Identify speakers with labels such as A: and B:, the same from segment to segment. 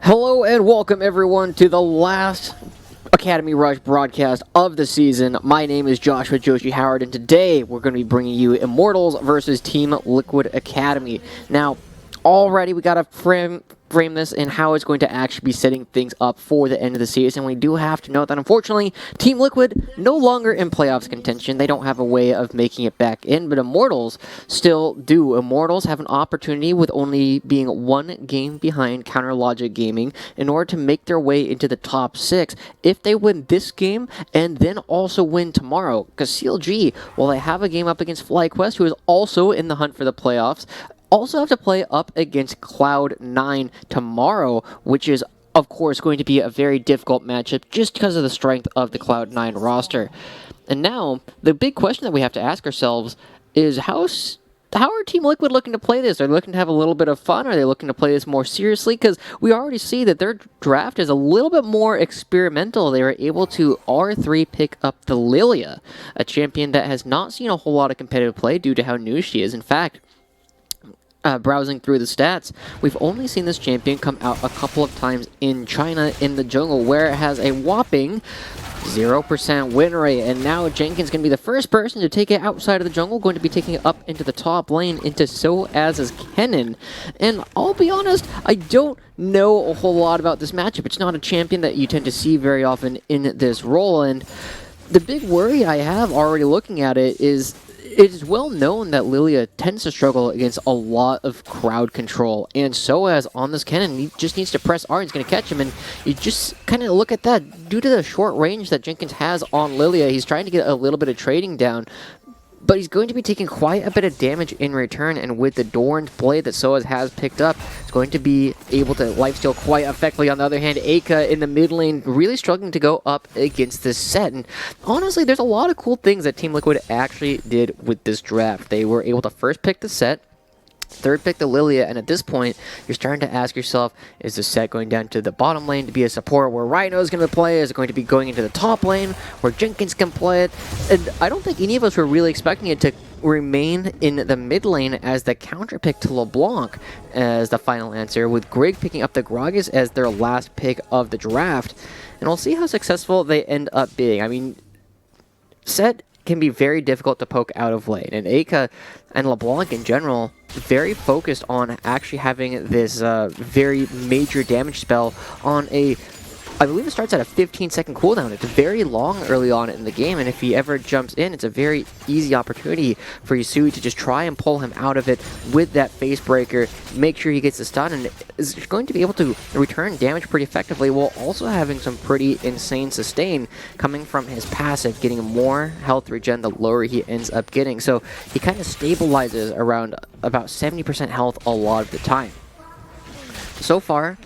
A: Hello and welcome everyone to the last Academy Rush broadcast of the season. My name is Joshua Joshi Howard, and today we're going to be bringing you Immortals versus Team Liquid Academy. Now, already we got to frame this and how it's going to actually be setting things up for the end of the season. We do have to note that unfortunately Team Liquid no longer in playoffs contention. They don't have a way of making it back in, but Immortals still do. Immortals have an opportunity with only being one game behind Counter Logic Gaming in order to make their way into the top 6 if they win this game and then also win tomorrow, because CLG, while they have a game up against FlyQuest, who is also in the hunt for the playoffs, also have to play up against Cloud9 tomorrow, which is, of course, going to be a very difficult matchup just because of the strength of the Cloud9 roster. And now, the big question that we have to ask ourselves is how are Team Liquid looking to play this? Are they looking to have a little bit of fun? Are they looking to play this more seriously? Because we already see that their draft is a little bit more experimental. They were able to R3 pick up the Lilia, a champion that has not seen a whole lot of competitive play due to how new she is. In fact, browsing through the stats, we've only seen this champion come out a couple of times in China in the jungle, where it has a whopping 0% win rate, and now Jenkins going to be the first person to take it outside of the jungle, going to be taking it up into the top lane into Soaz's Kennen. And I'll be honest, I don't know a whole lot about this matchup. It's not a champion that you tend to see very often in this role, and the big worry I have already looking at it is well known that Lilia tends to struggle against a lot of crowd control, and Soaz on this cannon, he just needs to press R, he's going to catch him, and you just kind of look at that. Due to the short range that Jenkins has on Lilia, he's trying to get a little bit of trading down, but he's going to be taking quite a bit of damage in return, and with the Doran's Blade that Soaz has picked up, he's going to be able to lifesteal quite effectively. On the other hand, Aka in the mid lane really struggling to go up against this set, and honestly, there's a lot of cool things that Team Liquid actually did with this draft. They were able to first pick the set, third pick the Lilia, and at this point, you're starting to ask yourself, is the set going down to the bottom lane to be a support where Rhino is going to play? Is it going to be going into the top lane where Jenkins can play it? And I don't think any of us were really expecting it to remain in the mid lane as the counter pick to LeBlanc as the final answer, with Greg picking up the Gragas as their last pick of the draft. And we'll see how successful they end up being. I mean, set can be very difficult to poke out of lane, and Aka and LeBlanc in general very focused on actually having this very major damage spell on a, I believe it starts at a 15-second cooldown. It's very long early on in the game, and if he ever jumps in, it's a very easy opportunity for Yusui to just try and pull him out of it with that face breaker, make sure he gets the stun, and is going to be able to return damage pretty effectively while also having some pretty insane sustain coming from his passive, getting more health regen the lower he ends up getting. So he kind of stabilizes around about 70% health a lot of the time. So far,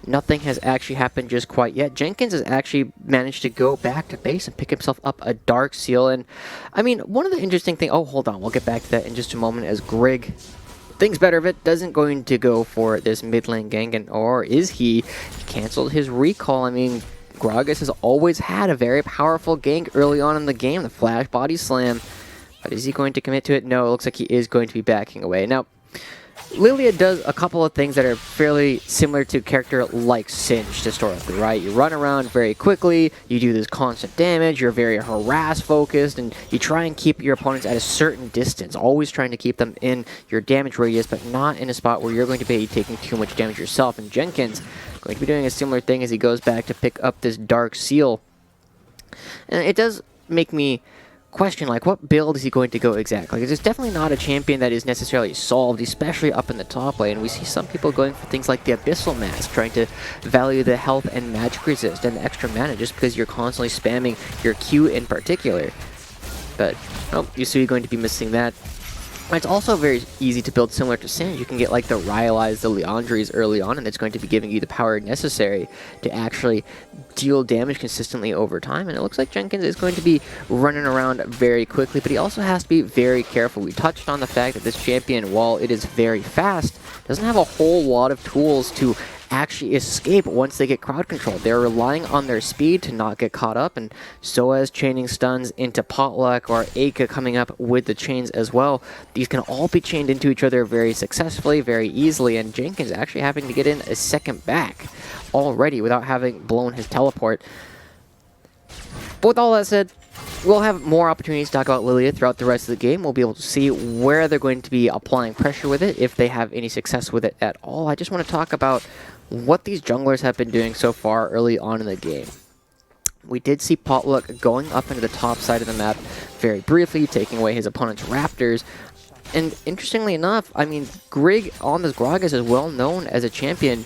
A: nothing has actually happened just quite yet. Jenkins has actually managed to go back to base and pick himself up a Dark Seal. And, I mean, one of the interesting things... Oh, hold on. We'll get back to that in just a moment as Grig thinks better of it. Doesn't going to go for this mid lane gank. And, or is he? He canceled his recall. I mean, Gragas has always had a very powerful gank early on in the game. The Flash Body Slam. But is he going to commit to it? No, it looks like he is going to be backing away. Now, Lilia does a couple of things that are fairly similar to a character like Singed historically, right? You run around very quickly, you do this constant damage, you're very harass focused, and you try and keep your opponents at a certain distance, always trying to keep them in your damage radius, but not in a spot where you're going to be taking too much damage yourself. And Jenkins going to be doing a similar thing as he goes back to pick up this Dark Seal. And it does make me question, like, what build is he going to go exactly? Because it's definitely not a champion that is necessarily solved, especially up in the top lane. We see some people going for things like the Abyssal Mask, trying to value the health and magic resist and the extra mana just because you're constantly spamming your Q in particular. But, oh, Yusui going to be missing that. It's also very easy to build similar to Singed. You can get like the Rylai's, the Leandries early on, and it's going to be giving you the power necessary to actually deal damage consistently over time. And it looks like Jenkins is going to be running around very quickly, but he also has to be very careful. We touched on the fact that this champion, while it is very fast, doesn't have a whole lot of tools to actually escape once they get crowd control. They're relying on their speed to not get caught up, and so as chaining stuns into Potluck or Aka coming up with the chains as well. These can all be chained into each other very successfully, very easily, and Jenkins actually having to get in a second back already without having blown his teleport. But with all that said, we'll have more opportunities to talk about Lilia throughout the rest of the game. We'll be able to see where they're going to be applying pressure with it, if they have any success with it at all. I just want to talk about what these junglers have been doing so far early on in the game. We did see Potluck going up into the top side of the map very briefly, taking away his opponent's Raptors. And interestingly enough, I mean, Grig on this Gragas is well known as a champion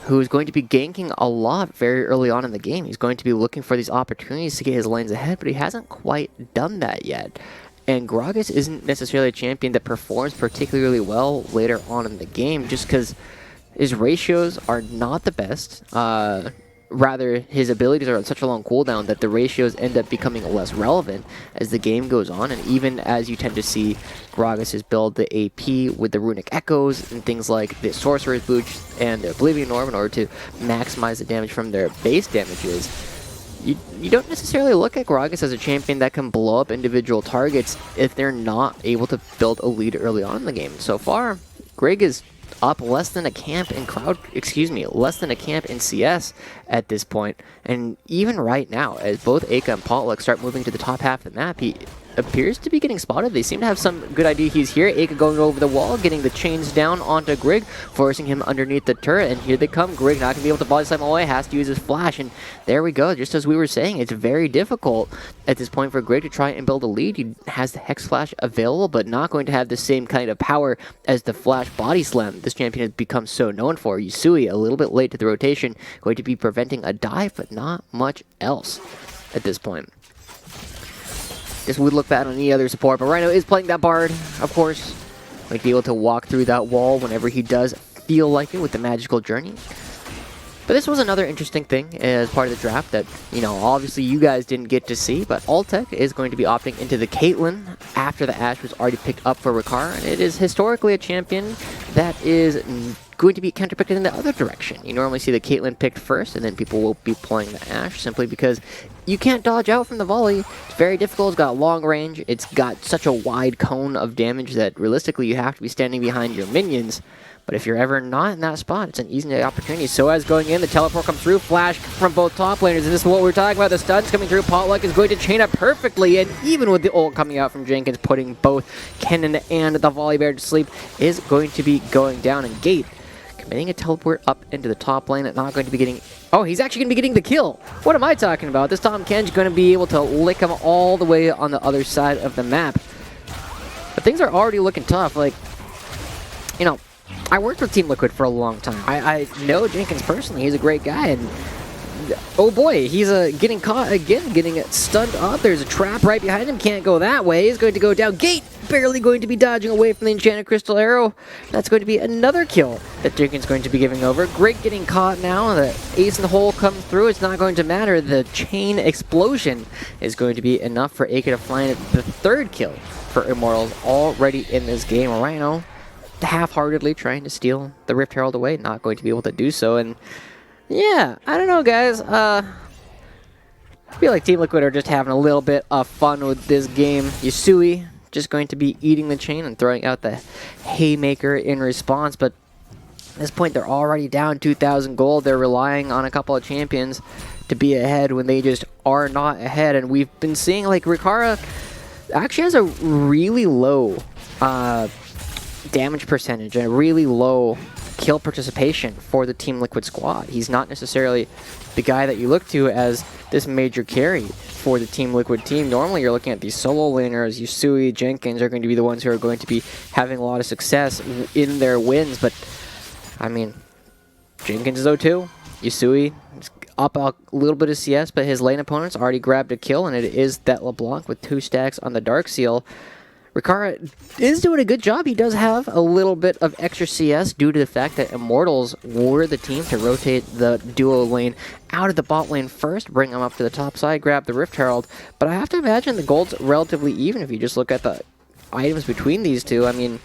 A: who is going to be ganking a lot very early on in the game. He's going to be looking for these opportunities to get his lanes ahead, but he hasn't quite done that yet. And Gragas isn't necessarily a champion that performs particularly well later on in the game, just because his ratios are not the best. Rather, his abilities are on such a long cooldown that the ratios end up becoming less relevant as the game goes on, and even as you tend to see Gragas' build the AP with the Runic Echoes and things like the Sorcerer's Boots and their Oblivion Orb in order to maximize the damage from their base damages. You don't necessarily look at Gragas as a champion that can blow up individual targets if they're not able to build a lead early on in the game. So far, Grig is up less than a camp in less than a camp in CS at this point. And even right now, as both Aka and Potluck start moving to the top half of the map, he appears to be getting spotted. They seem to have some good idea he's here. Aka going over the wall, getting the chains down onto Grig, forcing him underneath the turret, and here they come. Grig not going to be able to body slam away, has to use his flash, and there we go. Just as we were saying, it's very difficult at this point for Grig to try and build a lead. He has the Hex Flash available, but not going to have the same kind of power as the flash body slam this champion has become so known for. Yusui, a little bit late to the rotation, going to be preventing a dive, but not much else at this point. This would look bad on any other support, but Rhino is playing that Bard, of course. Going to be able to walk through that wall whenever he does feel like it with the Magical Journey. But this was another interesting thing as part of the draft that, you know, obviously you guys didn't get to see, but Altec is going to be opting into the Caitlyn after the Ashe was already picked up for Ricard, and it is historically a champion that is going to be counterpicked in the other direction. You normally see the Caitlyn picked first, and then people will be playing the Ashe simply because you can't dodge out from the volley. It's very difficult. It's got long range. It's got such a wide cone of damage that realistically you have to be standing behind your minions. But if you're ever not in that spot, it's an easy opportunity. So as going in, the teleport comes through, flash from both top laners, and this is what we're talking about. The stuns coming through. Potluck is going to chain up perfectly, and even with the ult coming out from Jenkins, putting both Kennen and the Volley Bear to sleep, is going to be going down. And Gate committing a teleport up into the top lane, and not going to be getting... Oh, he's actually going to be getting the kill. What am I talking about? This Tom Ken's going to be able to lick him all the way on the other side of the map. But things are already looking tough. Like, you know, I worked with Team Liquid for a long time. I know Jenkins personally. He's a great guy, and oh boy, he's getting caught again, getting stunned up. There's a trap right behind him. Can't go that way. He's going to go down. Gate barely going to be dodging away from the Enchanted Crystal Arrow. That's going to be another kill that Jenkins going to be giving over. Grig getting caught now. The ace in the hole comes through. It's not going to matter. The chain explosion is going to be enough for Aka to find the third kill for Immortals already in this game. Rhino half-heartedly trying to steal the Rift Herald away, not going to be able to do so. And yeah, I don't know, guys. I feel like Team Liquid are just having a little bit of fun with this game. Yusui just going to be eating the chain and throwing out the Haymaker in response, but at this point they're already down 2,000 gold. They're relying on a couple of champions to be ahead when they just are not ahead, and we've been seeing like Ricard actually has a really low damage percentage and a really low kill participation for the Team Liquid squad. He's not necessarily the guy that you look to as this major carry for the Team Liquid team. Normally you're looking at these solo laners. Yusui, Jenkins are going to be the ones who are going to be having a lot of success in their wins, but I mean, Jenkins is 0-2. Yusui is up a little bit of CS, but his lane opponent's already grabbed a kill, and it is that LeBlanc with 2 stacks on the Dark Seal. Ricard is doing a good job. He does have a little bit of extra CS due to the fact that Immortals were the team to rotate the duo lane out of the bot lane first, bring them up to the top side, grab the Rift Herald. But I have to imagine the gold's relatively even if you just look at the items between these two. I mean,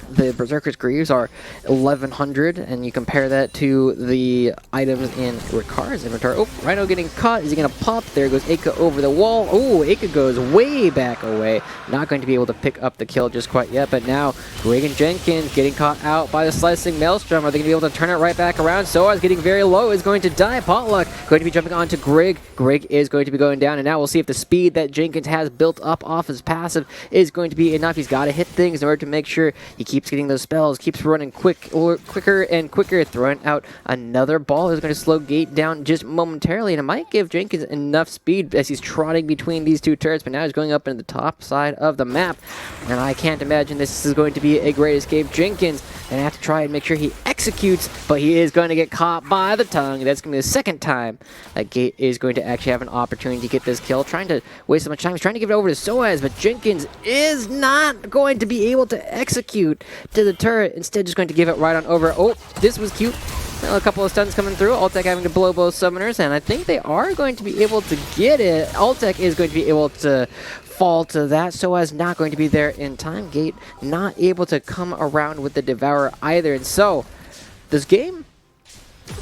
A: The Berserker's Greaves are 1100, and you compare that to the items in Ricard's inventory. Oh, Rhino getting caught. Is he going to pop? There goes Aka over the wall. Oh, Aka goes way back away. Not going to be able to pick up the kill just quite yet, but now Greg and Jenkins getting caught out by the slicing Maelstrom. Are they going to be able to turn it right back around? Soaz getting very low, is going to die. Potluck going to be jumping onto Greg. Greg is going to be going down, and now we'll see if the speed that Jenkins has built up off his passive is going to be enough. He's got to hit things in order to make sure he keeps getting those spells, keeps running quicker and quicker, throwing out another ball is going to slow Gate down just momentarily, and it might give Jenkins enough speed as he's trotting between these two turrets, but now he's going up into the top side of the map, and I can't imagine this is going to be a great escape. Jenkins gonna have to try and make sure he executes, but he is going to get caught by the tongue. That's going to be the second time that Gate is going to actually have an opportunity to get this kill, trying to waste so much time. He's trying to give it over to Soaz, but Jenkins is not going to be able to execute to the turret. Instead, just going to give it right on over. Oh, this was cute. A couple of stuns coming through. Altec having to blow both summoners, and I think they are going to be able to get it. Altec is going to be able to fall to that. Soaz not going to be there in time. Gate not able to come around with the Devourer either. And so, this game,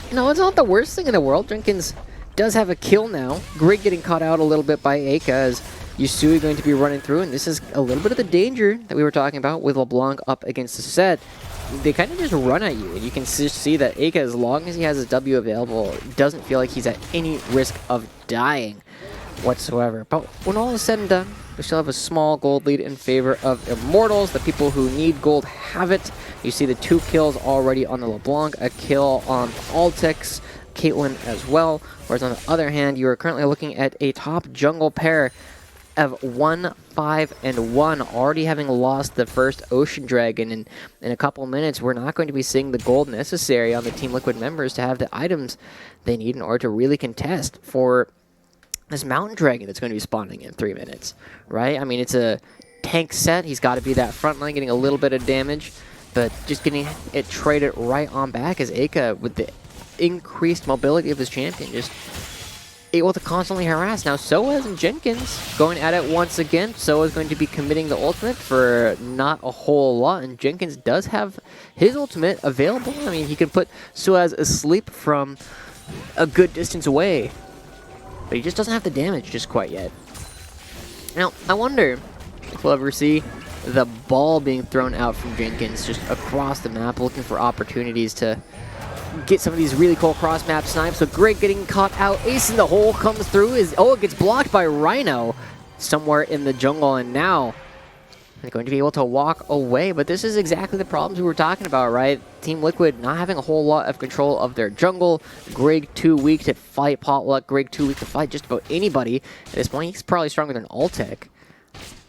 A: you know, it's not the worst thing in the world. Jenkins does have a kill now. Grig getting caught out a little bit by Aka as Yusui going to be running through, and this is a little bit of the danger that we were talking about with LeBlanc up against the set. They kind of just run at you, and you can just see that Aka, as long as he has his W available, doesn't feel like he's at any risk of dying whatsoever. But when all is said and done, we still have a small gold lead in favor of Immortals. The people who need gold have it. You see the 2 kills already on the LeBlanc, a kill on Altec's Caitlyn as well. Whereas on the other hand, you are currently looking at a top jungle pair of 1-5-1, already having lost the first Ocean Dragon. And in a couple minutes, we're not going to be seeing the gold necessary on the Team Liquid members to have the items they need in order to really contest for this Mountain Dragon that's going to be spawning in 3 minutes, right? I mean, it's a tank set. He's got to be that front line, getting a little bit of damage, but just getting it traded right on back as Aka, with the increased mobility of his champion, just able to constantly harass. Now Soaz and Jenkins going at it once again. Soaz going to be committing the ultimate for not a whole lot, and Jenkins does have his ultimate available. I mean, he can put Soaz asleep from a good distance away, but he just doesn't have the damage just quite yet. Now, I wonder if we'll ever see the ball being thrown out from Jenkins just across the map, looking for opportunities to get some of these really cool cross-map snipes. So Greg getting caught out. Ace in the hole comes through. It gets blocked by Rhino somewhere in the jungle, and now they're going to be able to walk away. But this is exactly the problems we were talking about, right? Team Liquid not having a whole lot of control of their jungle. Greg too weak to fight Potluck. Greg too weak to fight just about anybody. At this point, he's probably stronger than Altec,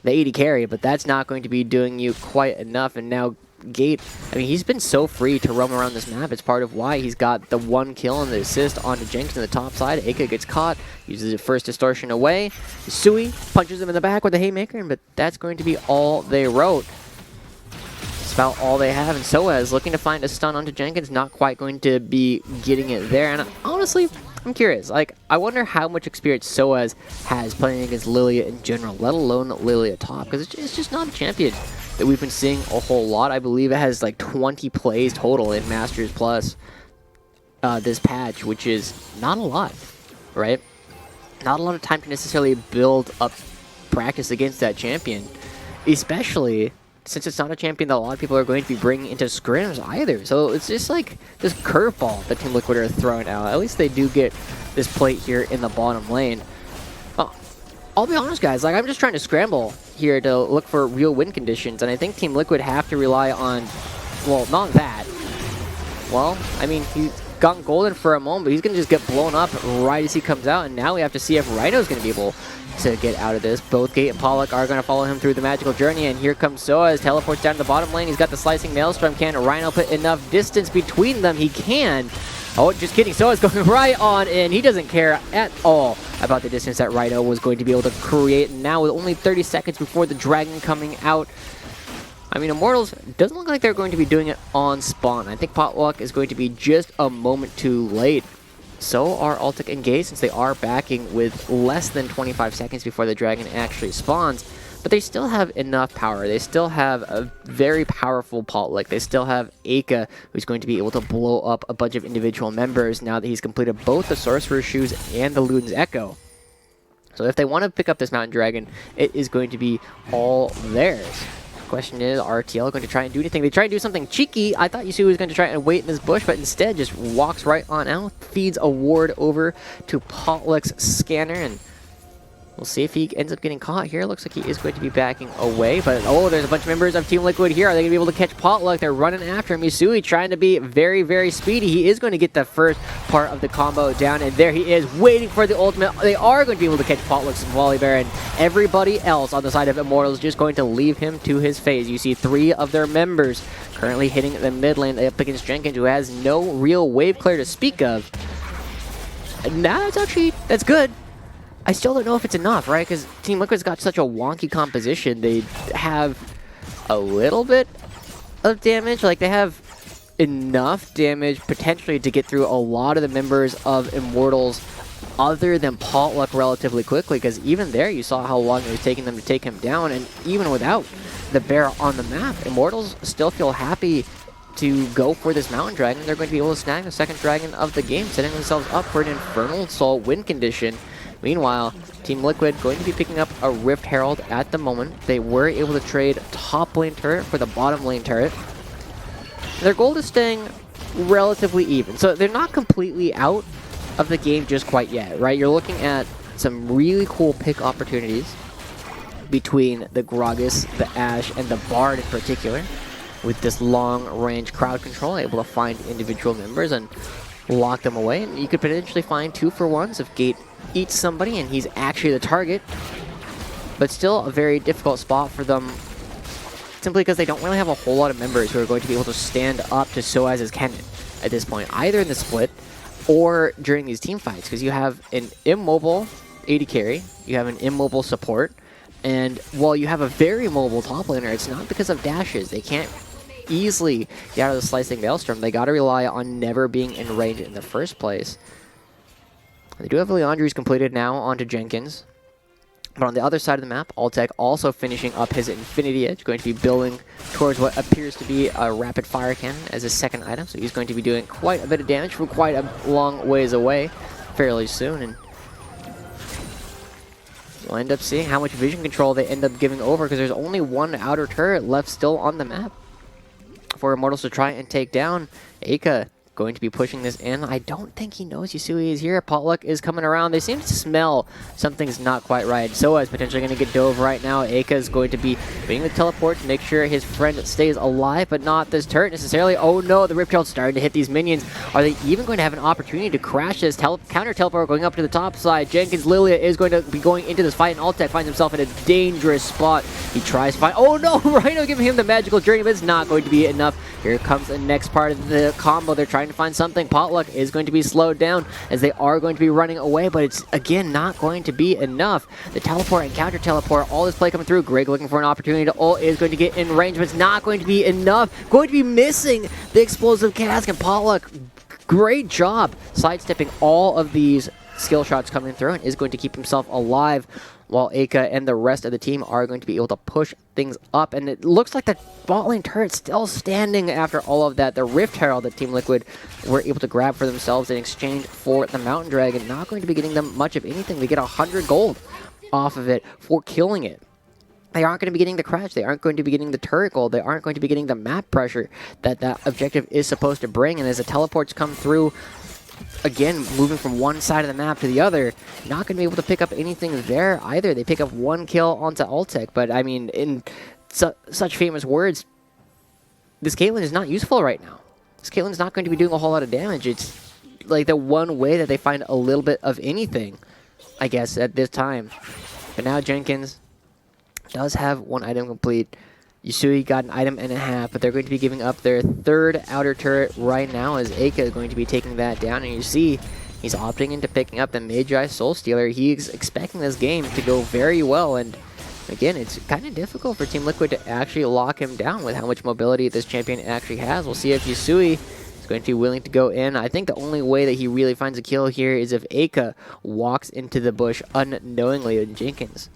A: the AD carry, but that's not going to be doing you quite enough. And now Gate, I mean, he's been so free to roam around this map. It's part of why he's got the 1 kill and the assist onto Jenkins on the top side. Aka gets caught, uses the first distortion away. Sui punches him in the back with a haymaker, but that's going to be all they wrote. It's about all they have, and Soaz looking to find a stun onto Jenkins, not quite going to be getting it there. And honestly, I'm curious. Like, I wonder how much experience Soaz has playing against Lilia in general, let alone Lilia top, because it's just not a champion that we've been seeing a whole lot. I believe it has like 20 plays total in Masters Plus this patch, which is not a lot, right? Not a lot of time to necessarily build up practice against that champion, especially since it's not a champion that a lot of people are going to be bringing into scrims either. So it's just like this curveball that Team Liquid are throwing out. At least they do get this plate here in the bottom lane. I'll be honest, guys, like, I'm just trying to scramble here to look for real win conditions, and I think Team Liquid have to rely on, well, not that. Well, I mean, he's gone golden for a moment, but he's going to just get blown up right as he comes out, and now we have to see if Rhino's going to be able to get out of this. Both Gate and Pollock are going to follow him through the magical journey, and here comes Soaz, teleports down to the bottom lane. He's got the slicing Maelstrom. Can Rhino put enough distance between them? He can. Oh, just kidding. Soaz going right on in. He doesn't care at all about the distance that Rhino was going to be able to create. And now with only 30 seconds before the dragon coming out, I mean, Immortals doesn't look like they're going to be doing it on spawn. I think Potluck is going to be just a moment too late. So are Altec and Gate, since they are backing with less than 25 seconds before the dragon actually spawns. but they still have enough power. They still have a very powerful Potluck. They still have Aka, who's going to be able to blow up a bunch of individual members now that he's completed both the Sorcerer's Shoes and the Luden's Echo. So if they want to pick up this Mountain Dragon, it is going to be all theirs. Question is, are TL going to try and do anything? They try and do something cheeky. I thought Yusui was going to try and wait in this bush, but instead just walks right on out, feeds a ward over to Potluck's scanner, and we'll see if he ends up getting caught here. Looks like he is going to be backing away, but oh, there's a bunch of members of Team Liquid here. Are they going to be able to catch Potluck? They're running after him. Yusui trying to be very, very speedy. He is going to get the first part of the combo down, and there he is, waiting for the ultimate. They are going to be able to catch Potluck's Volley Bear, and everybody else on the side of Immortals is just going to leave him to his fate. You see 3 of their members currently hitting the mid lane up against Jenkins, who has no real wave clear to speak of. And that's good. I still don't know if it's enough, right? Because Team Liquid's got such a wonky composition. They have a little bit of damage. Like, they have enough damage potentially to get through a lot of the members of Immortals other than Potluck relatively quickly. Because even there, you saw how long it was taking them to take him down. And even without the bear on the map, Immortals still feel happy to go for this Mountain Dragon. They're going to be able to snag the second dragon of the game, setting themselves up for an Infernal Assault win condition. Meanwhile, Team Liquid going to be picking up a Rift Herald at the moment. They were able to trade top lane turret for the bottom lane turret. Their gold is staying relatively even, so they're not completely out of the game just quite yet, right? You're looking at some really cool pick opportunities between the Gragas, the Ashe, and the Bard in particular, with this long-range crowd control, able to find individual members and lock them away. And you could potentially find 2-for-1s if Gate eats somebody and he's actually the target, but still a very difficult spot for them, simply because they don't really have a whole lot of members who are going to be able to stand up to Soaz's cannon at this point, either in the split or during these team fights, because you have an immobile AD carry, you have an immobile support, and while you have a very mobile top laner, it's not because of dashes. They can't easily get out of the Slicing Maelstrom. They got to rely on never being in range in the first place. They do have Leandri's completed now onto Jenkins. But on the other side of the map, Altec also finishing up his Infinity Edge, going to be building towards what appears to be a rapid fire cannon as his second item. So he's going to be doing quite a bit of damage from quite a long ways away fairly soon. And we'll end up seeing how much vision control they end up giving over, because there's only one outer turret left still on the map for Immortals to try and take down. Aka going to be pushing this in. I don't think he knows Yusui is here. Potluck is coming around. They seem to smell something's not quite right. Soa is potentially going to get dove right now. Aka is going to be being the teleport to make sure his friend stays alive, but not this turret necessarily. Oh no, the Rift Herald's starting to hit these minions. Are they even going to have an opportunity to crash this counter teleport going up to the top side? Jenkins Lilia is going to be going into this fight, and Altec finds himself in a dangerous spot. He tries to find... Oh no, Rhino giving him the magical journey, but it's not going to be enough. Here comes the next part of the combo. They're trying to find something. Potluck is going to be slowed down as they are going to be running away, but it's again not going to be enough. The teleport and counter teleport, all this play coming through. Greg looking for an opportunity to ult, is going to get in range, but it's not going to be enough. Going to be missing the explosive cask, and Potluck, great job sidestepping all of these skill shots coming through, and is going to keep himself alive, while Aka and the rest of the team are going to be able to push things up. And it looks like the bot lane turret's still standing after all of that. The Rift Herald that Team Liquid were able to grab for themselves in exchange for the Mountain Dragon, not going to be getting them much of anything. They get 100 gold off of it for killing it. They aren't going to be getting the crash. They aren't going to be getting the turret gold. They aren't going to be getting the map pressure that that objective is supposed to bring. And as the teleports come through, again, moving from one side of the map to the other, not going to be able to pick up anything there either. They pick up one kill onto Altec, but I mean, in such famous words, this Caitlyn is not useful right now. This Caitlyn's not going to be doing a whole lot of damage. It's like the one way that they find a little bit of anything, I guess, at this time. But now Jenkins does have one item complete. Yusui got an item and a half, but they're going to be giving up their third outer turret right now, as Aka is going to be taking that down. And you see he's opting into picking up the Magi Soul Stealer. He's expecting this game to go very well, and again, it's kind of difficult for Team Liquid to actually lock him down with how much mobility this champion actually has. We'll see if Yusui is He's going to be willing to go in. I think the only way that he really finds a kill here is if Aka walks into the bush unknowingly, and Jenkins,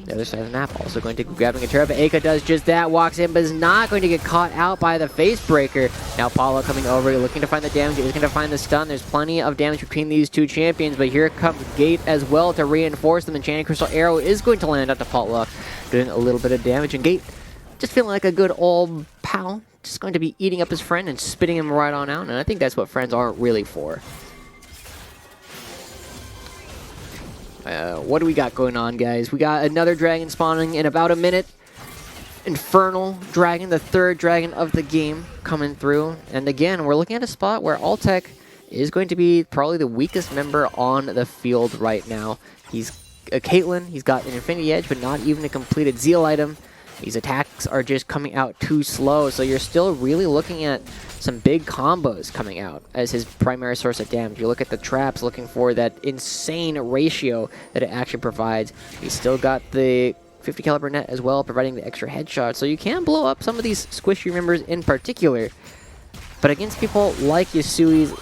A: the other side of the map, also going to be grabbing a turret, but Aka does just that, walks in, but is not going to get caught out by the face breaker. Now Paula coming over, looking to find the damage, is going to find the stun. There's plenty of damage between these two champions, but here comes Gate as well to reinforce them. Enchanted Crystal Arrow is going to land at the Potluck, doing a little bit of damage, and Gate just feeling like a good old pal, just going to be eating up his friend and spitting him right on out, and I think that's what friends are really for. What do we got going on, guys? We got another dragon spawning in about a minute. Infernal Dragon, the third dragon of the game, coming through. And again, we're looking at a spot where Altec is going to be probably the weakest member on the field right now. He's a Caitlyn, he's got an Infinity Edge, but not even a completed Zeal item. These attacks are just coming out too slow, so you're still really looking at some big combos coming out as his primary source of damage. You look at the traps, looking for that insane ratio that it actually provides. He's still got the 50 caliber net as well, providing the extra headshot, so you can blow up some of these squishy members in particular. But against people like Yasui's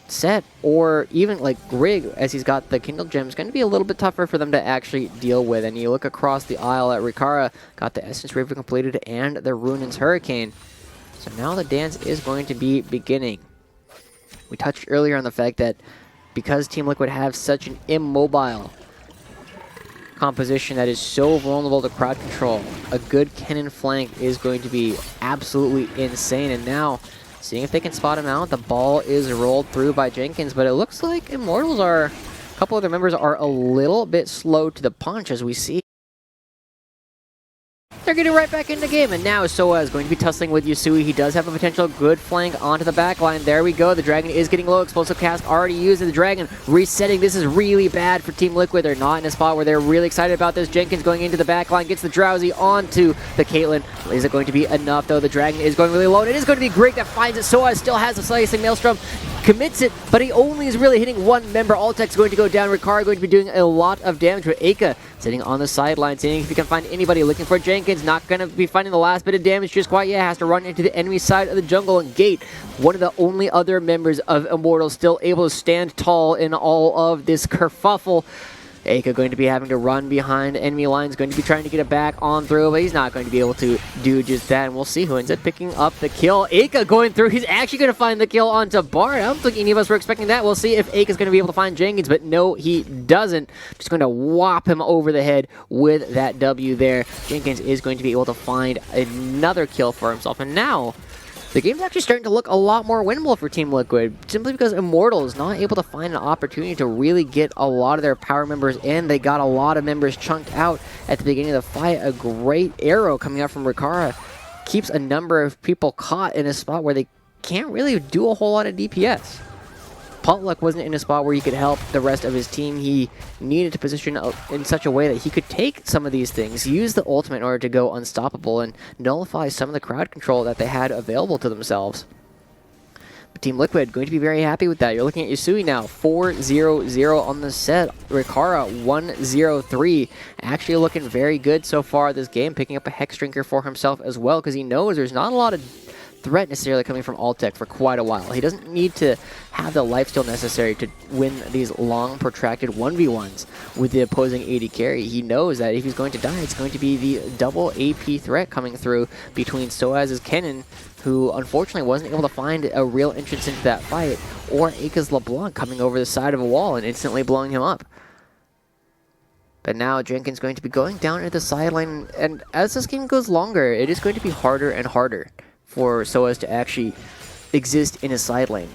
A: set, or even like Grig, as he's got the Kindle Gem, is going to be a little bit tougher for them to actually deal with. And you look across the aisle at Rikara, got the Essence River completed and the Ruinance Hurricane. So now the dance is going to be beginning. We touched earlier on the fact that because Team Liquid have such an immobile composition that is so vulnerable to crowd control, a good cannon flank is going to be absolutely insane. And now, seeing if they can spot him out, the ball is rolled through by Jenkins, but it looks like Immortals are, a couple of their members are a little bit slow to the punch, as we see. They're getting right back in the game, and now Soa is going to be tussling with Yasui. He does have a potential good flank onto the back line. There we go. The Dragon is getting low. Explosive cast already used, and the Dragon resetting. This is really bad for Team Liquid. They're not in a spot where they're really excited about this. Jenkins going into the back line, gets the Drowsy onto the Caitlyn. Is it going to be enough, though? The Dragon is going really low, and it is going to be Grig that finds it. Soa still has a slicing Maelstrom, commits it, but he only is really hitting one member. Altec's going to go down. Ricard going to be doing a lot of damage, with Aka sitting on the sideline, seeing if he can find anybody. Looking for Jenkins, not going to be finding the last bit of damage just quite yet. Has to run into the enemy side of the jungle, and Gate, one of the only other members of Immortals still able to stand tall in all of this kerfuffle. Aka going to be having to run behind enemy lines, going to be trying to get it back on through, but he's not going to be able to do just that, and we'll see who ends up picking up the kill. Aka going through, he's actually going to find the kill onto Bard. I don't think any of us were expecting that. We'll see if Aka's going to be able to find Jenkins, but no, he doesn't. Just going to whop him over the head with that W there. Jenkins is going to be able to find another kill for himself, and now the game's actually starting to look a lot more winnable for Team Liquid, simply because Immortal is not able to find an opportunity to really get a lot of their power members in. They got a lot of members chunked out at the beginning of the fight. A great arrow coming out from Rikara keeps a number of people caught in a spot where they can't really do a whole lot of DPS. Potluck wasn't in a spot where he could help the rest of his team. He needed to position in such a way that he could take some of these things, use the ultimate in order to go unstoppable, and nullify some of the crowd control that they had available to themselves. But Team Liquid going to be very happy with that. You're looking at Yasui now, 4-0-0 on the set. Rikara, 1-0-3. Actually looking very good so far this game, picking up a Hex Drinker for himself as well, because he knows there's not a lot of threat necessarily coming from Altec for quite a while. He doesn't need to have the lifesteal necessary to win these long, protracted 1v1s with the opposing AD carry. He knows that if he's going to die, it's going to be the double AP threat coming through between Soaz's Kennen, who unfortunately wasn't able to find a real entrance into that fight, or Aka's LeBlanc coming over the side of a wall and instantly blowing him up. But now Jenkins going to be going down at the sideline, and as this game goes longer, it is going to be harder and harder for Soaz to actually exist in his side lane.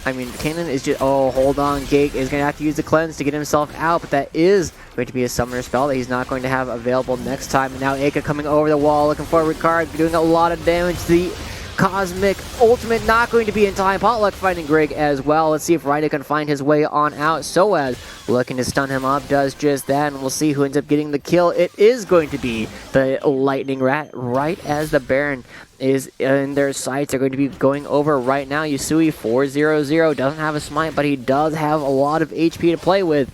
A: I mean, Kanan is just, oh, hold on, Gate is going to have to use the cleanse to get himself out, but that is going to be a summoner spell that he's not going to have available next time. And now Aka coming over the wall, looking for Ricard, doing a lot of damage. The Cosmic Ultimate not going to be in time. Potluck finding Grig as well. Let's see if Ryder can find his way on out. Soaz looking to stun him up, does just that, and we'll see who ends up getting the kill. It is going to be the Lightning Rat, right as the Baron is in their sights. They're going to be going over right now. Yasui, 4-0-0, doesn't have a smite, but he does have a lot of HP to play with.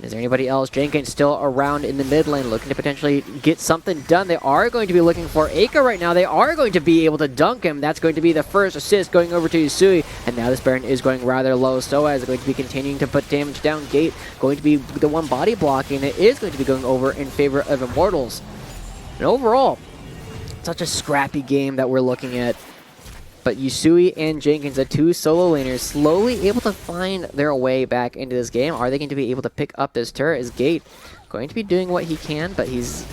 A: Is there anybody else? Jenkins still around in the mid lane, looking to potentially get something done. They are going to be looking for Aka right now. They are going to be able to dunk him. That's going to be the first assist going over to Yusui. And now this Baron is going rather low. So as going to be continuing to put damage down. Gate going to be the one body blocking. It is going to be going over in favor of Immortals. And overall, such a scrappy game that we're looking at. But Yusui and Jenkins, the two solo laners, slowly able to find their way back into this game. Are they going to be able to pick up this turret? Is Gate going to be doing what he can, but he's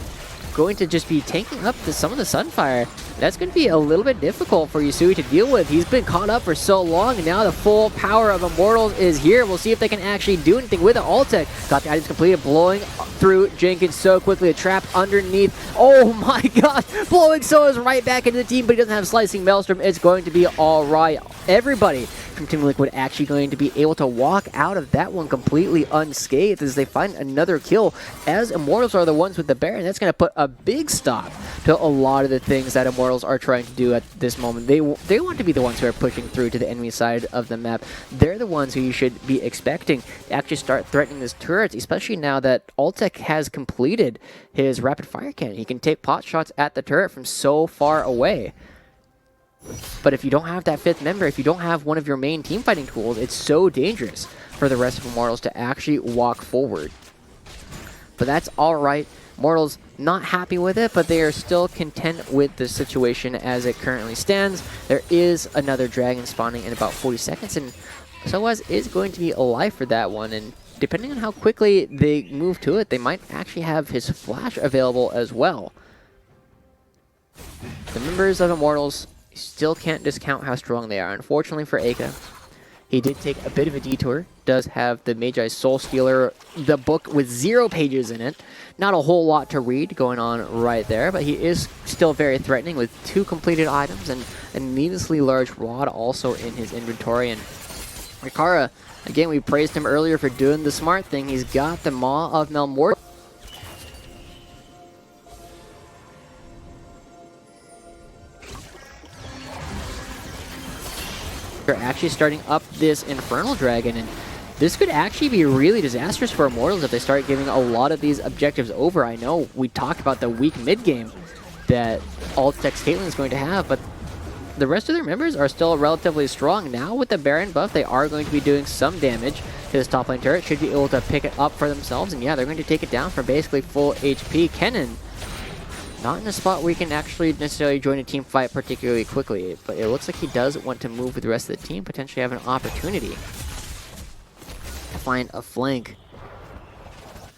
A: going to just be tanking up some of the Sunfire. That's going to be a little bit difficult for Yusui to deal with. He's been caught up for so long, and now the full power of Immortals is here. We'll see if they can actually do anything with it. Altec got the items completed, blowing through Jenkins so quickly. A trap underneath. Oh my god! Blowing Soa's right back into the team, but he doesn't have Slicing Maelstrom. It's going to be alright. Everybody from Team Liquid actually going to be able to walk out of that one completely unscathed as they find another kill, as Immortals are the ones with the Baron. That's going to put a big stop to a lot of the things that Immortals are trying to do at this moment. They want to be the ones who are pushing through to the enemy side of the map. They're the ones who you should be expecting to actually start threatening this turret, especially now that Altec has completed his rapid fire cannon. He can take pot shots at the turret from so far away. But if you don't have that fifth member, if you don't have one of your main team fighting tools, it's so dangerous for the rest of Immortals to actually walk forward. But that's alright. Immortals not happy with it, but they are still content with the situation as it currently stands. There is another dragon spawning in about 40 seconds, and Soaz is going to be alive for that one, and depending on how quickly they move to it, they might actually have his flash available as well. The members of Immortals still can't discount how strong they are. Unfortunately for Aka, he did take a bit of a detour. Does have the Magi's Soul Stealer, the book with 0 pages in it. Not a whole lot to read going on right there, but he is still very threatening with 2 completed items and a needlessly large rod also in his inventory. And Rikara, again, we praised him earlier for doing the smart thing. He's got the Maw of Melmort. They're actually starting up this Infernal Dragon, and this could actually be really disastrous for Immortals if they start giving a lot of these objectives over. I know we talked about the weak mid game that Altec's Caitlyn is going to have, but the rest of their members are still relatively strong. Now with the Baron buff, they are going to be doing some damage to this top lane turret. Should be able to pick it up for themselves, and yeah, they're going to take it down for basically full HP. Kennen, not in a spot where he can actually necessarily join a team fight particularly quickly, but it looks like he does want to move with the rest of the team, potentially have an opportunity to find a flank.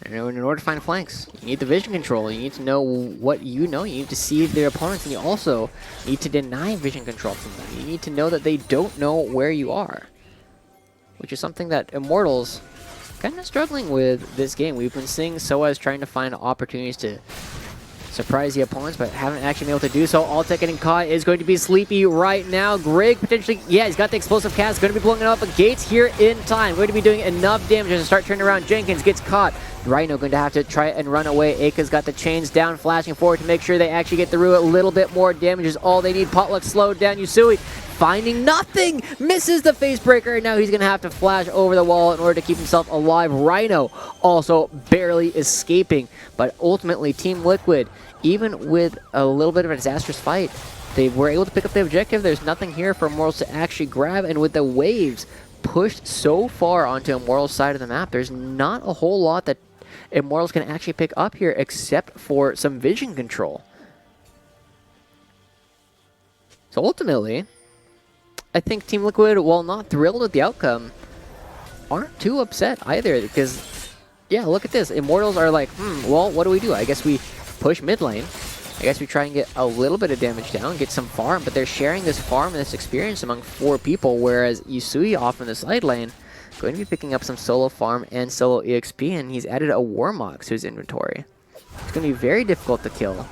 A: And in order to find flanks, you need the vision control. You need to know what you know. You need to see their opponents, and you also need to deny vision control from them. You need to know that they don't know where you are, which is something that Immortals kind of struggling with this game. We've been seeing Soaz trying to find opportunities to surprise the opponents, but haven't actually been able to do so. Altec getting caught is going to be sleepy right now. Greg potentially, yeah, he's got the explosive cast, going to be blowing it up, but Gates here in time, going to be doing enough damage to start turning around. Jenkins gets caught. Rhino going to have to try and run away. Aka's got the chains down, flashing forward to make sure they actually get through. A little bit more damage is all they need. Potluck slowed down. Yusui finding nothing, misses the face breaker, and now he's going to have to flash over the wall in order to keep himself alive. Rhino also barely escaping, but ultimately Team Liquid, even with a little bit of a disastrous fight, they were able to pick up the objective. There's nothing here for Immortals to actually grab, and with the waves pushed so far onto Immortals' side of the map, there's not a whole lot that Immortals can actually pick up here except for some vision control. So ultimately, I think Team Liquid, while not thrilled with the outcome, aren't too upset either, because, yeah, look at this. Immortals are like, well, what do? I guess we push mid lane. I guess we try and get a little bit of damage down, get some farm, but they're sharing this farm and this experience among 4 people, whereas Yusui off in the side lane going to be picking up some solo farm and solo EXP, and he's added a Warmox to his inventory. It's going to be very difficult to kill,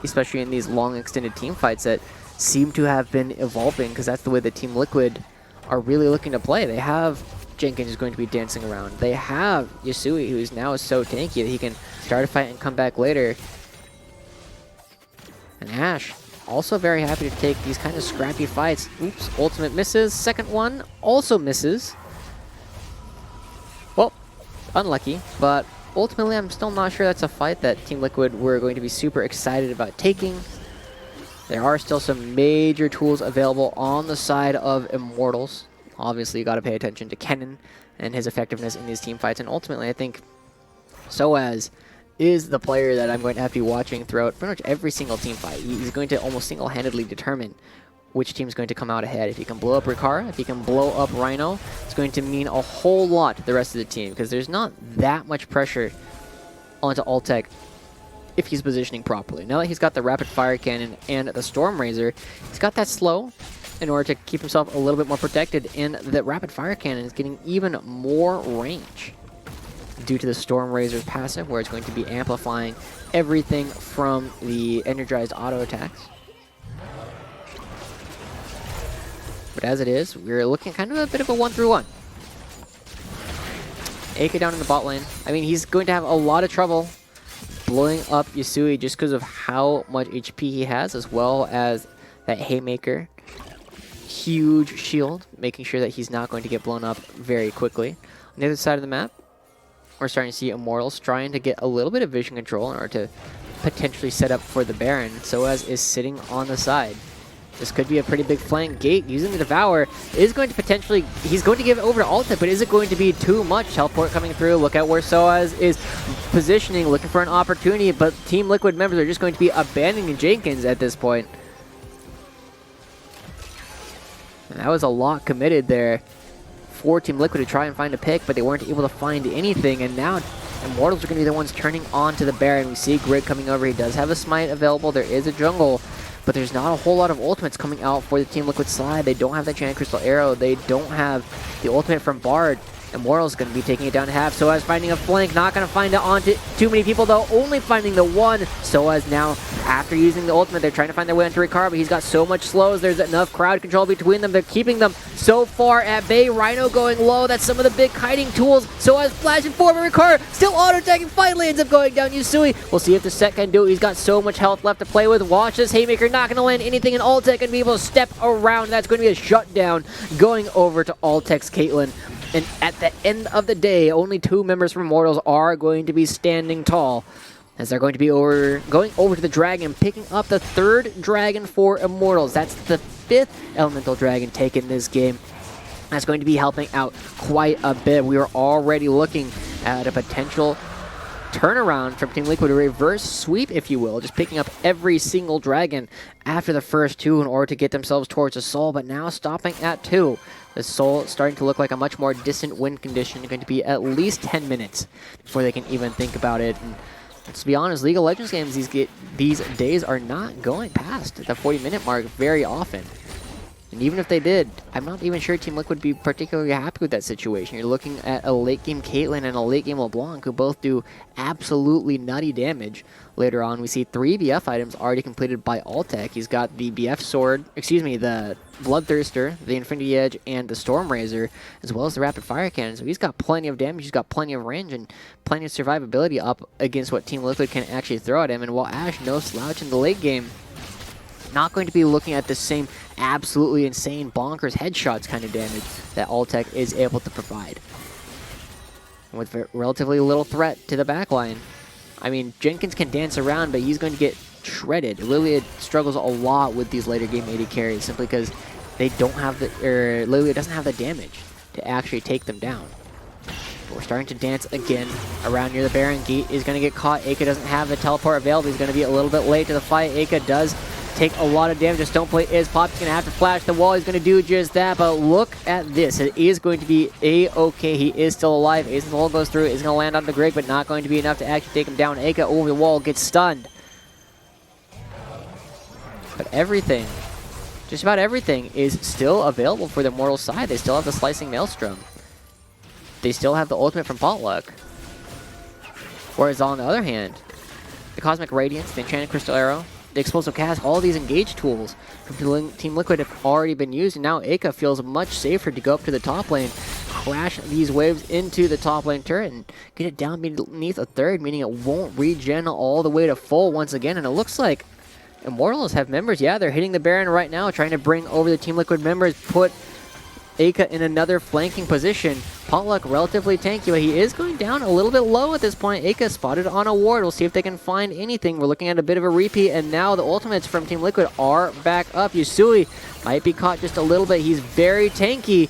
A: especially in these long extended team fights that seem to have been evolving, because that's the way the Team Liquid are really looking to play. They have Jenkins who's going to be dancing around. They have Yusui, who's now so tanky that he can start a fight and come back later. And Ash, also very happy to take these kind of scrappy fights. Oops, ultimate misses. Second one also misses. Well, Unlucky, but ultimately I'm still not sure that's a fight that Team Liquid were going to be super excited about taking. There are still some major tools available on the side of Immortals. Obviously, you got to pay attention to Kennen and his effectiveness in these team fights, and ultimately I think Soaz is the player that I'm going to have to be watching throughout pretty much every single team fight. He's going to almost single-handedly determine which team's going to come out ahead. If he can blow up Rikara, if he can blow up Rhino, it's going to mean a whole lot to the rest of the team, because there's not that much pressure onto Altec if he's positioning properly. Now that he's got the rapid fire cannon and the Storm Razor, he's got that slow in order to keep himself a little bit more protected, and the rapid fire cannon is getting even more range due to the Storm Razor's passive, where it's going to be amplifying everything from the energized auto attacks. But as it is, we're looking kind of a bit of a 1-3-1. Aka down in the bot lane. I mean, he's going to have a lot of trouble blowing up Yasui just because of how much HP he has, as well as that Haymaker. Huge shield, making sure that he's not going to get blown up very quickly. On the other side of the map, we're starting to see Immortals trying to get a little bit of vision control in order to potentially set up for the Baron. Soaz is sitting on the side. This could be a pretty big flank. Gate using the Devour is going to potentially, he's going to give it over to Alta, but is it going to be too much? Teleport coming through. Look at where Soaz is positioning, looking for an opportunity, but Team Liquid members are just going to be abandoning Jenkins at this point. And that was a lot committed there for Team Liquid to try and find a pick, but they weren't able to find anything, and now Immortals are going to be the ones turning on to the Baron. We see Grig coming over. He does have a smite available. There is a jungle, but there's not a whole lot of ultimates coming out for the Team Liquid side. They don't have the Enchanted Crystal Arrow. They don't have the ultimate from Bard. Immortals going to be taking it down to half. Soaz finding a flank. Not going to find it onto too many people, though. Only finding the one. Soaz now, after using the ultimate, they're trying to find their way onto Rikara, but he's got so much slows. There's enough crowd control between them. They're keeping them so far at bay. Rhino going low. That's some of the big kiting tools. Soaz flashing forward. Rikara still auto-attacking. Finally ends up going down Yusui. We'll see if the set can do it. He's got so much health left to play with. Watch this Haymaker. Not going to land anything, and Altec going to be able to step around. That's going to be a shutdown going over to Altec's Caitlyn. And at the end of the day, only 2 members from Immortals are going to be standing tall, as they're going to be going over to the dragon, picking up the 3rd dragon for Immortals. That's the 5th elemental dragon taken this game. That's going to be helping out quite a bit. We are already looking at a potential turnaround from Team Liquid, a reverse sweep, if you will, just picking up every single dragon after the first 2 in order to get themselves towards the Soul, but now stopping at 2. The Soul starting to look like a much more distant win condition, going to be at least 10 minutes before they can even think about it. And to be honest, League of Legends games these days are not going past the 40-minute mark very often. And even if they did, I'm not even sure Team Liquid would be particularly happy with that situation. You're looking at a late-game Caitlyn and a late-game LeBlanc who both do absolutely nutty damage. Later on, we see 3 BF items already completed by Altec. He's got the BF Sword, the Bloodthirster, the Infinity Edge, and the Storm Razor, as well as the Rapid Fire Cannon. So he's got plenty of damage, he's got plenty of range, and plenty of survivability up against what Team Liquid can actually throw at him. And while Ashe, no slouch in the late game, not going to be looking at the same absolutely insane bonkers headshots kind of damage that Altec is able to provide, with relatively little threat to the backline. I mean, Jenkins can dance around, but he's going to get shredded. Lilia struggles a lot with these later game AD carries simply because they don't have Lilia doesn't have the damage to actually take them down. But we're starting to dance again around near the Baron. Gate is going to get caught. Aka doesn't have the teleport available. He's going to be a little bit late to the fight. Aka does take a lot of damage. The Stoneplate is popped. He's going to have to flash the wall. He's going to do just that, but look at this. It is going to be A-okay. He is still alive. Ace's wall goes through. He's going to land on the Grig, but not going to be enough to actually take him down. Aka over the wall gets stunned. But everything, just about everything, is still available for the Immortal side. They still have the Slicing Maelstrom. They still have the ultimate from Potluck. Whereas on the other hand, the Cosmic Radiance, the Enchanted Crystal Arrow, the Explosive Cast, all these engage tools from Team Liquid have already been used, and now Aka feels much safer to go up to the top lane, crash these waves into the top lane turret, and get it down beneath a 3rd, meaning it won't regen all the way to full once again. And it looks like Immortals have members. Yeah, they're hitting the Baron right now, trying to bring over the Team Liquid members, put Aka in another flanking position. Potluck relatively tanky, but he is going down a little bit low at this point. Aka spotted on a ward. We'll see if they can find anything. We're looking at a bit of a repeat, and now the ultimates from Team Liquid are back up. Yusui might be caught just a little bit. He's very tanky.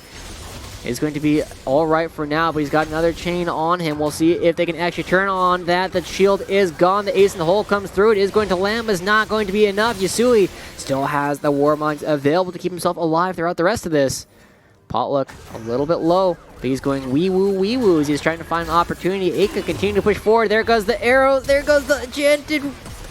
A: Is going to be all right for now, but he's got another chain on him. We'll see if they can actually turn on that. The shield is gone. The ace in the hole comes through. It is going to land, but it's not going to be enough. Yusui still has the Warmonks available to keep himself alive throughout the rest of this. Potluck a little bit low, but he's going wee woos. He's trying to find an opportunity. Aka continue to push forward. There goes the arrow. There goes the enchanted,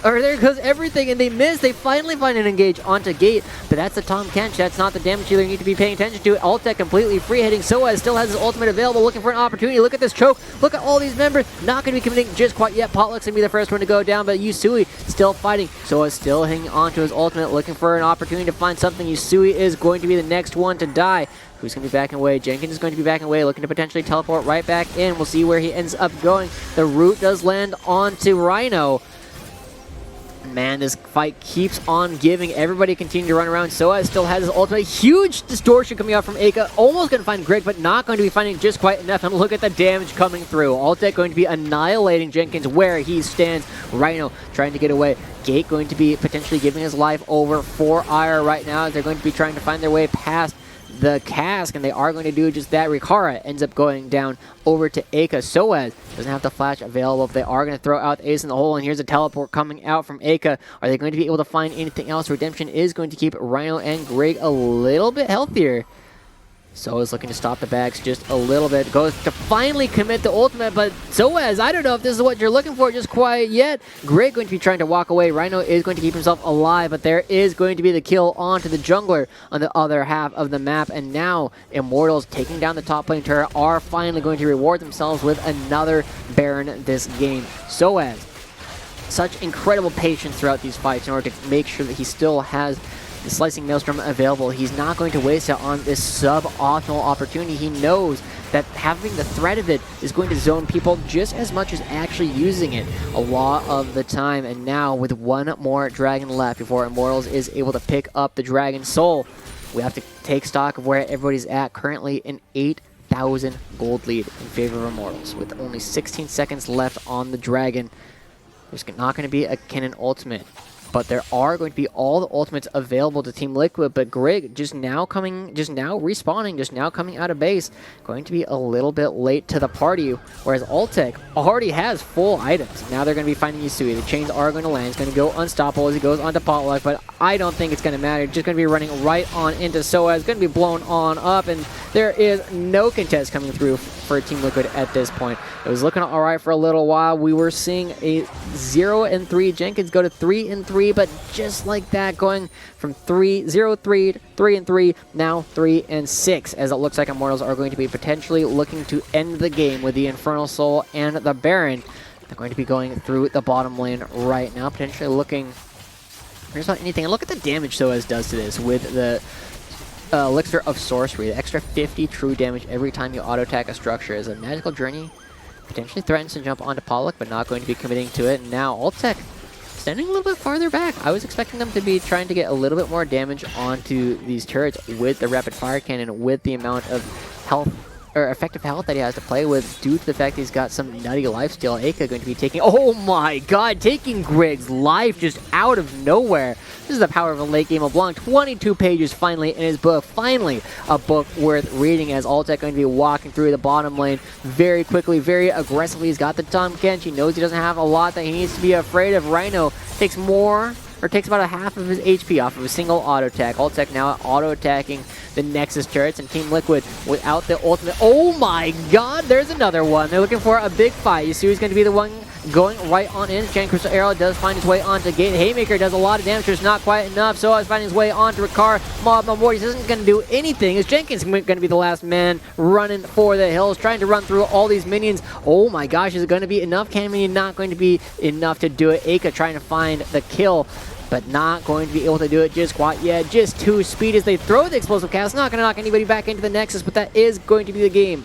A: or there goes everything, and they miss. They finally find an engage onto gate, but that's the Tom Kench. That's not the damage dealer you need to be paying attention to. Altec completely free hitting. Soaz still has his ultimate available, looking for an opportunity. Look at this choke. Look at all these members. Not going to be committing just quite yet. Potluck's going to be the first one to go down, but Yusui still fighting. Soaz still hanging on to his ultimate, looking for an opportunity to find something. Yusui is going to be the next one to die. Who's going to be backing away? Jenkins is going to be backing away, looking to potentially teleport right back in. We'll see where he ends up going. The root does land onto Rhino. Man, this fight keeps on giving. Everybody continue to run around. Soaz still has his ultimate. Huge distortion coming out from Aka. Almost going to find Greg, but not going to be finding just quite enough. And look at the damage coming through. Altec going to be annihilating Jenkins where he stands. Rhino trying to get away. Gate going to be potentially giving his life over for Ire right now. They're going to be trying to find their way past the cask, and they are going to do just that. Rikara ends up going down over to Aka. Soaz doesn't have the flash available. They are going to throw out the ace in the hole, and here's a teleport coming out from Aka. Are they going to be able to find anything else? Redemption is going to keep Rhino and Greg a little bit healthier. Soaz looking to stop the bags just a little bit. Goes to finally commit the ultimate, but Soaz, I don't know if this is what you're looking for just quite yet. Greg going to be trying to walk away. Rhino is going to keep himself alive, but there is going to be the kill onto the jungler on the other half of the map. And now Immortals taking down the top lane turret are finally going to reward themselves with another Baron this game. Soaz, such incredible patience throughout these fights in order to make sure that he still has the Slicing Maelstrom available. He's not going to waste it on this suboptimal opportunity. He knows that having the threat of it is going to zone people just as much as actually using it a lot of the time. And now with one more dragon left before Immortals is able to pick up the Dragon Soul, we have to take stock of where everybody's at. Currently an 8,000 gold lead in favor of Immortals with only 16 seconds left on the Dragon. There's not going to be a Cannon ultimate, but there are going to be all the ultimates available to Team Liquid. But Greg just now respawning, just now coming out of base, going to be a little bit late to the party, whereas Altec already has full items. Now they're going to be finding Yusui. The chains are going to land. It's going to go unstoppable as he goes onto Potluck, but I don't think it's going to matter. Just going to be running right on into Soaz, going to be blown on up, and there is no contest coming through for Team Liquid at this point. It was looking all right for a little while. We were seeing a 0-3 Jenkins go to 3-3, but just like that, going from 0-3 to 3-3, now 3-6, as it looks like Immortals are going to be potentially looking to end the game with the Infernal Soul and the Baron. They're going to be going through the bottom lane right now, potentially looking. There's not anything. And look at the damage Soaz does to this with the Elixir of Sorcery. The extra 50 true damage every time you auto-attack a structure as a magical journey. Potentially threatens to jump onto Pollock, but not going to be committing to it. And now Altec standing a little bit farther back. I was expecting them to be trying to get a little bit more damage onto these turrets with the rapid fire cannon, with the amount of health or effective health that he has to play with due to the fact that he's got some nutty lifesteal. Aka going to be taking, oh my god, taking Greg's life just out of nowhere. This is the power of a late game of LeBlanc. 22 pages finally in his book. Finally a book worth reading, as Altec going to be walking through the bottom lane very quickly, very aggressively. He's got the Tom Kench. He knows he doesn't have a lot that he needs to be afraid of. Rhino takes about a half of his HP off of a single auto attack. Altec now auto attacking the Nexus turrets, and Team Liquid without the ultimate. Oh my god, there's another one. They're looking for a big fight. Yusui's going to be the one going right on in. Giant Crystal Arrow does find his way onto Gate. Haymaker does a lot of damage, but it's not quite enough. So is finding his way onto Rikar. Mob Mortis isn't going to do anything. Is Jenkins going to be the last man running for the hills, trying to run through all these minions? Oh my gosh, is it going to be enough? Canyon not going to be enough to do it. Aka trying to find the kill, but not going to be able to do it just quite yet. Just 2 speed as they throw the explosive cast. Not going to knock anybody back into the Nexus, but that is going to be the game.